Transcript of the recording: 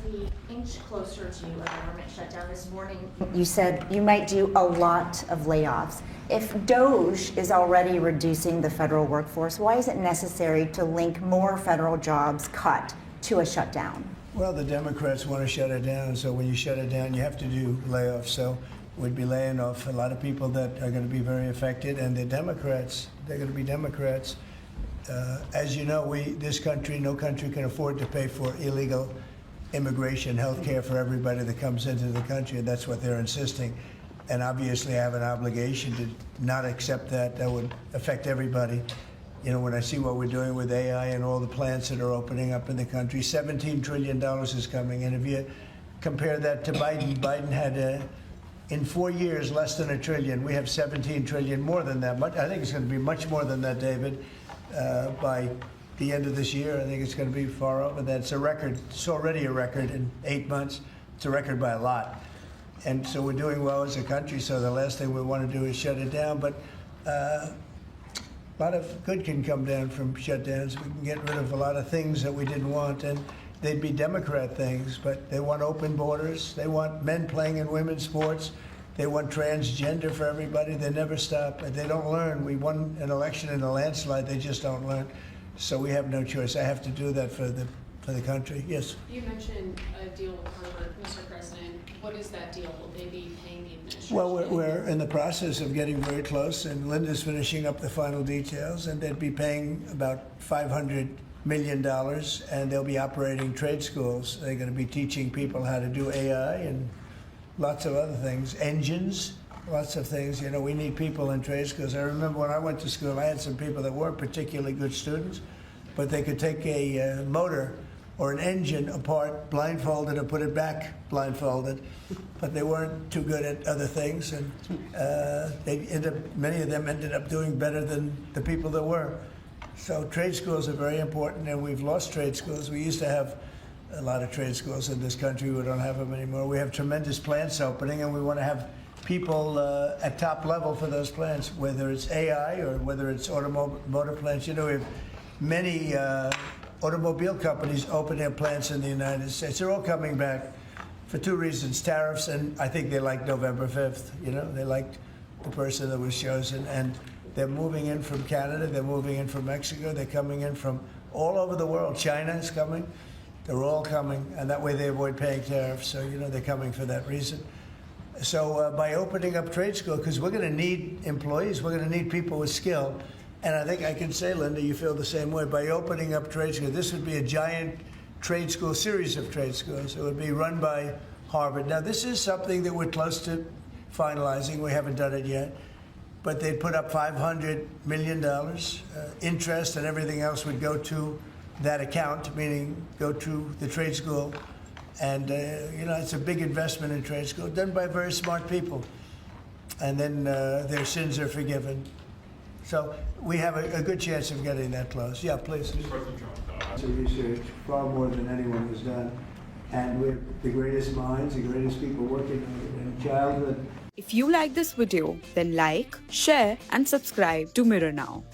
we inch closer to a government shutdown this morning, you said you might do a lot of layoffs. If DOGE is already reducing the federal workforce, why is it necessary to link more federal jobs cut to a shutdown? Well, the Democrats want to shut it down, so when you shut it down, you have to do layoffs. So we'd be laying off a lot of people that are going to be very affected, and the Democrats, they're going to be Democrats. As you know, this country, no country can afford to pay for illegal immigration, health care for everybody that comes into the country, and that's what they're insisting. And obviously I have an obligation to not accept that. That would affect everybody. You know, when I see what we're doing with AI and all the plants that are opening up in the country, $17 trillion is coming. And if you compare that to Biden, Biden had, in 4 years, less than $1 trillion. We have 17 trillion, more than that. I think it's going to be much more than that, David, by the end of this year. I think it's going to be far over that. It's a record. It's already a record in 8 months. It's a record by a lot. And so we're doing well as a country, so the last thing we want to do is shut it down. But a lot of good can come down from shutdowns. We can get rid of a lot of things that we didn't want, and they'd be Democrat things, but they want open borders. They want men playing in women's sports. They want transgender for everybody. They never stop. They don't learn. We won an election in a landslide. They just don't learn. So we have no choice. I have to do that for the country. Yes? You mentioned a deal with Harvard, Mr. President. What is that deal? Will they be paying the administration? Well, we're in the process of getting very close, and Linda's finishing up the final details, and they'd be paying about $500 million, and they'll be operating trade schools. They're going to be teaching people how to do AI and lots of other things, engines, lots of things. You know, we need people in trade schools. I remember when I went to school, I had some people that weren't particularly good students, but they could take a motor or an engine apart blindfolded and put it back blindfolded, but they weren't too good at other things, and many of them ended up doing better than the people that were. So trade schools are very important, and we've lost trade schools. We used to have a lot of trade schools in this country. We don't have them anymore. We have tremendous plants opening, and we want to have people at top level for those plants, whether it's AI or whether it's automotive plants. You know, we have many automobile companies open their plants in the United States. They're all coming back for two reasons: tariffs, and I think they liked November 5th. You know, they liked the person that was chosen, and they're moving in from Canada, they're moving in from Mexico, they're coming in from all over the world. China is coming. They're all coming, and that way they avoid paying tariffs. So, you know, they're coming for that reason. So by opening up trade school, because we're going to need employees, we're going to need people with skill. And I think I can say, Linda, you feel the same way. By opening up trade school, this would be a giant trade school, series of trade schools. It would be run by Harvard. Now, this is something that we're close to finalizing. We haven't done it yet. But they'd put up $500 million. Interest and everything else would go to that account, meaning go to the trade school. And, you know, it's a big investment in trade school, done by very smart people. And then their sins are forgiven. So we have a good chance of getting that close. Yeah, please. President Trump, It's a research far more than anyone has done. And we're the greatest minds, the greatest people working on it in childhood. If you like this video, then like, share and subscribe to Mirror Now.